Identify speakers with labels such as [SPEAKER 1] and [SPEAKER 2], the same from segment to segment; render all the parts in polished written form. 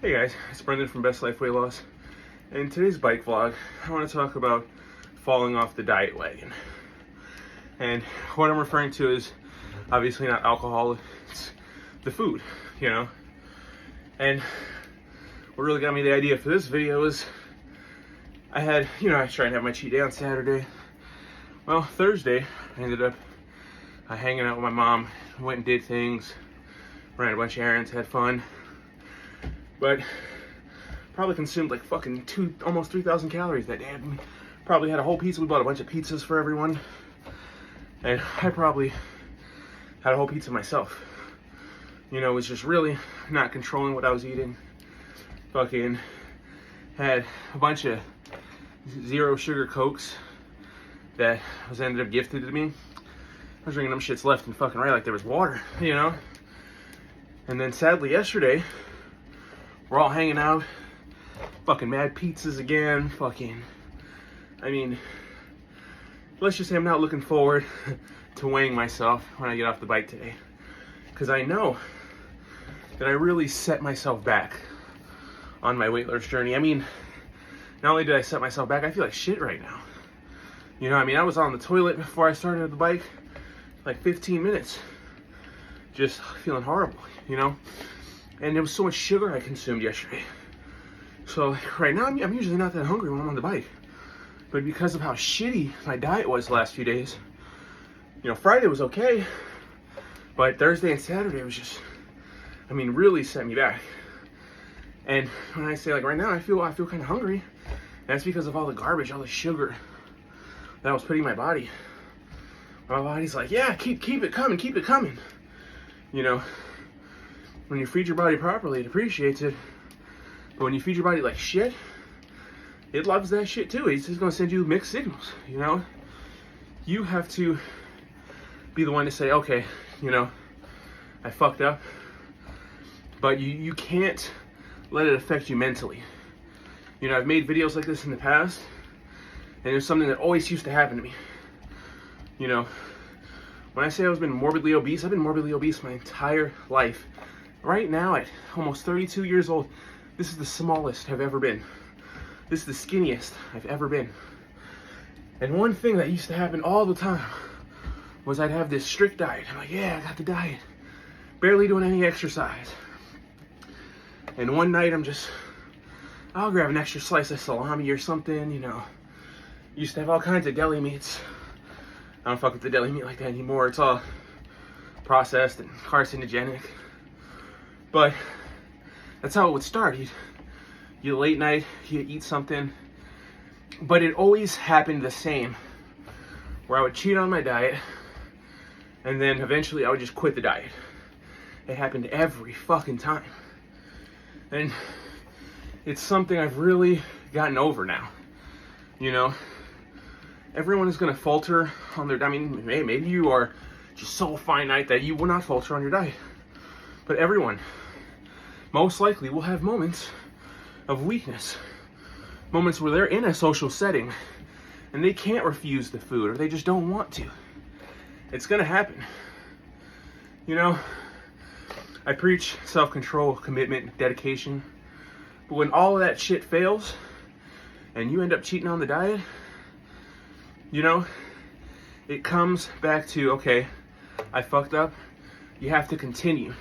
[SPEAKER 1] Hey guys, it's Brendan from Best Life Weight Loss. And in today's bike vlog, I want to talk about falling off the diet wagon. And what I'm referring to is obviously not alcohol, it's the food, you know? And what really got me the idea for this video is I tried to have my cheat day on Saturday. Well, Thursday, I ended up hanging out with my mom, went and did things, ran a bunch of errands, had fun. But probably consumed like fucking almost 3,000 calories that day. I mean, probably had a whole pizza. We bought a bunch of pizzas for everyone. And I probably had a whole pizza myself. You know, was just really not controlling what I was eating. Fucking had a bunch of zero sugar Cokes that was ended up gifted to me. I was drinking them shits left and fucking right like there was water, you know? And then sadly yesterday, we're all hanging out, fucking mad pizzas again, let's just say I'm not looking forward to weighing myself when I get off the bike today. Because I know that I really set myself back on my weight loss journey. I mean, not only did I set myself back, I feel like shit right now. You know, I was on the toilet before I started the bike, like 15 minutes. Just feeling horrible, you know? And there was so much sugar I consumed yesterday. So right now, I'm usually not that hungry when I'm on the bike. But because of how shitty my diet was the last few days, you know, Friday was okay. But Thursday and Saturday was just, really set me back. And when I say like right now, I feel kind of hungry. That's because of all the garbage, all the sugar that I was putting in my body. My body's like, yeah, keep it coming. You know, when you feed your body properly, it appreciates it. But when you feed your body like shit, it loves that shit too. It's just gonna send you mixed signals, you know? You have to be the one to say, okay, you know, I fucked up. But you can't let it affect you mentally. You know, I've made videos like this in the past, and it's something that always used to happen to me. You know, when I say I've been morbidly obese my entire life. Right now, at almost 32 years old, this is the smallest I've ever been. This is the skinniest I've ever been. And one thing that used to happen all the time was I'd have this strict diet. I'm like, yeah, I got the diet. Barely doing any exercise. And one night I'll grab an extra slice of salami or something, you know. Used to have all kinds of deli meats. I don't fuck with the deli meat like that anymore. It's all processed and carcinogenic. But that's how it would start. You late night, you eat something. But it always happened the same. Where I would cheat on my diet, and then eventually I would just quit the diet. It happened every fucking time. And it's something I've really gotten over now. You know? Everyone is gonna falter on their, maybe you are just so finite that you will not falter on your diet. But everyone, most likely, will have moments of weakness. Moments where they're in a social setting and they can't refuse the food or they just don't want to. It's gonna happen. You know, I preach self-control, commitment, dedication. But when all of that shit fails and you end up cheating on the diet, you know, it comes back to, okay, I fucked up. You have to continue.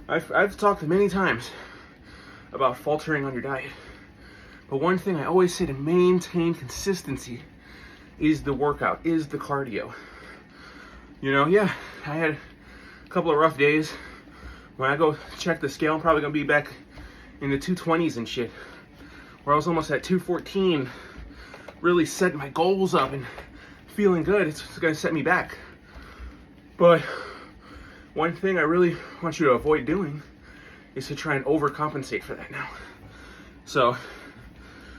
[SPEAKER 1] I've talked many times about faltering on your diet. But one thing I always say to maintain consistency is the workout, is the cardio. You know, yeah, I had a couple of rough days. When I go check the scale, I'm probably gonna be back in the 220s and shit. Where I was almost at 214, really setting my goals up and feeling good. It's gonna set me back. But one thing I really want you to avoid doing is to try and overcompensate for that now. So,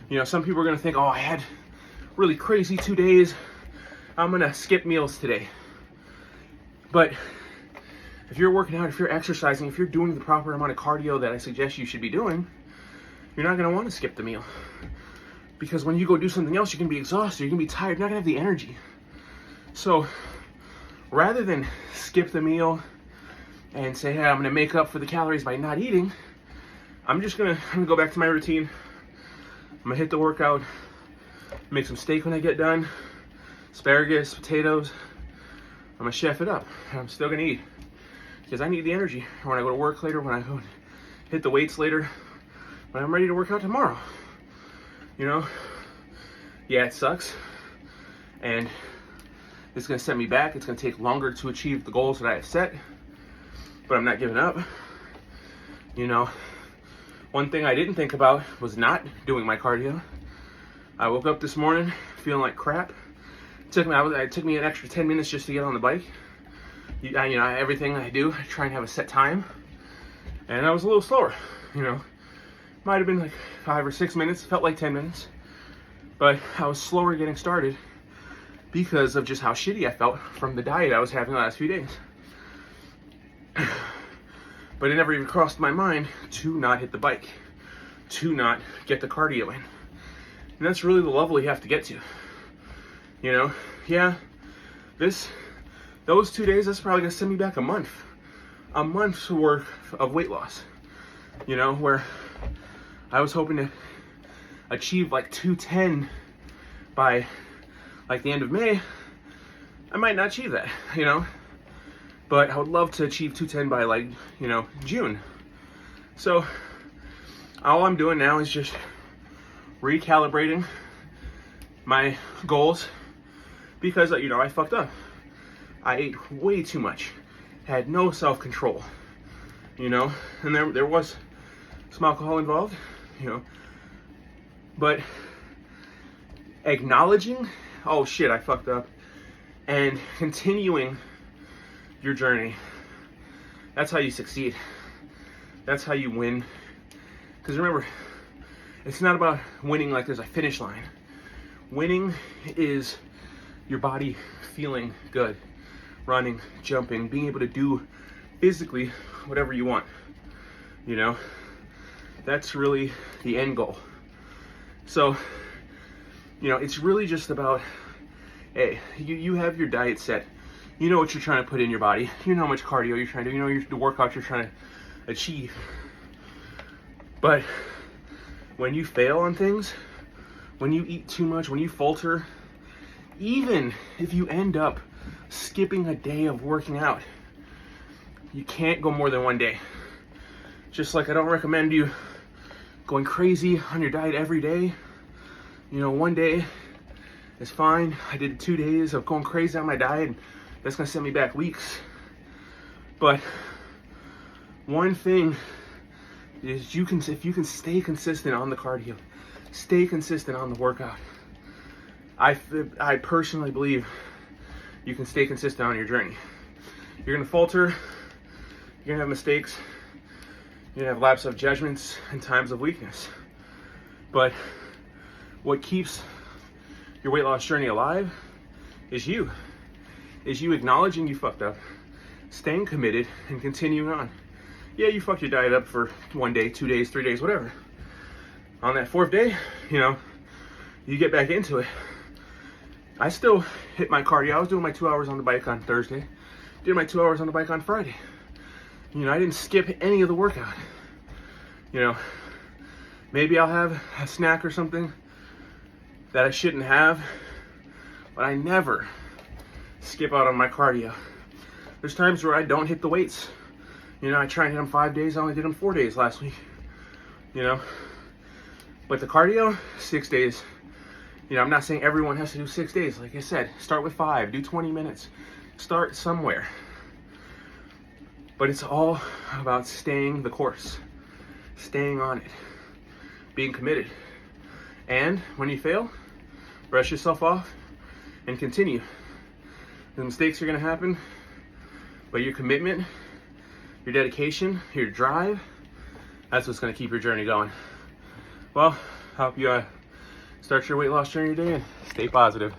[SPEAKER 1] you know, some people are gonna think, oh, I had really crazy 2 days. I'm gonna skip meals today. But if you're working out, if you're exercising, if you're doing the proper amount of cardio that I suggest you should be doing, you're not gonna wanna skip the meal. Because when you go do something else, you're gonna be exhausted, you're gonna be tired, you're not gonna have the energy. So, rather than skip the meal and say, hey, I'm gonna make up for the calories by not eating, I'm gonna go back to my routine. I'm gonna hit the workout, make some steak when I get done, asparagus, potatoes. I'm gonna chef it up. I'm still gonna eat because I need the energy when I go to work later, when I go hit the weights later, when I'm ready to work out tomorrow. You know, yeah, it sucks, and it's gonna set me back. It's gonna take longer to achieve the goals that I have set, but I'm not giving up. You know, one thing I didn't think about was not doing my cardio. I woke up this morning feeling like crap. It took me an extra 10 minutes just to get on the bike. You know, everything I do, I try and have a set time, and I was a little slower. You know, might have been like 5 or 6 minutes. Felt like 10 minutes, but I was slower getting started because of just how shitty I felt from the diet I was having the last few days. But it never even crossed my mind to not hit the bike, to not get the cardio in. And that's really the level you have to get to. You know, yeah, those 2 days, that's probably gonna send me back a month's worth of weight loss. You know, where I was hoping to achieve like 210 by like the end of May. I might not achieve that, you know, but I would love to achieve 210 by like, you know, June. So all I'm doing now is just recalibrating my goals because, you know, I fucked up. I ate way too much, had no self-control, you know, and there was some alcohol involved, you know, but acknowledging, oh shit, I fucked up, and continuing your journey, that's how you succeed. That's how you win. Because remember, it's not about winning like there's a finish line. Winning is your body feeling good, running, jumping, being able to do physically whatever you want. You know, that's really the end goal. So, you know, it's really just about, hey, you have your diet set. You know what you're trying to put in your body. You know how much cardio you're trying to do. You know the workout you're trying to achieve. But when you fail on things, when you eat too much, when you falter, even if you end up skipping a day of working out, you can't go more than one day. Just like I don't recommend you going crazy on your diet every day. You know, one day is fine. I did 2 days of going crazy on my diet, and that's gonna send me back weeks. But one thing is, if you can stay consistent on the cardio, stay consistent on the workout, I personally believe you can stay consistent on your journey. You're gonna falter, you're gonna have mistakes, you're gonna have lapses of judgments and times of weakness. But what keeps your weight loss journey alive is you acknowledging you fucked up, staying committed, and continuing on. Yeah, you fucked your diet up for 1 day, 2 days, 3 days, whatever. On that 4th day, you know, you get back into it. I still hit my cardio. I was doing my 2 hours on the bike on Thursday, did my 2 hours on the bike on Friday. You know, I didn't skip any of the workout. You know, maybe I'll have a snack or something that I shouldn't have, but I never skip out on my cardio. There's times where I don't hit the weights. You know, I try and hit them 5 days. I only did them 4 days last week. You know, but the cardio, 6 days. You know, I'm not saying everyone has to do 6 days. Like I said, start with 5, do 20 minutes. Start somewhere. But it's all about staying the course, staying on it, being committed. And when you fail, brush yourself off and continue. The mistakes are gonna happen, but your commitment, your dedication, your drive, that's what's gonna keep your journey going. Well, I hope you start your weight loss journey today and stay positive.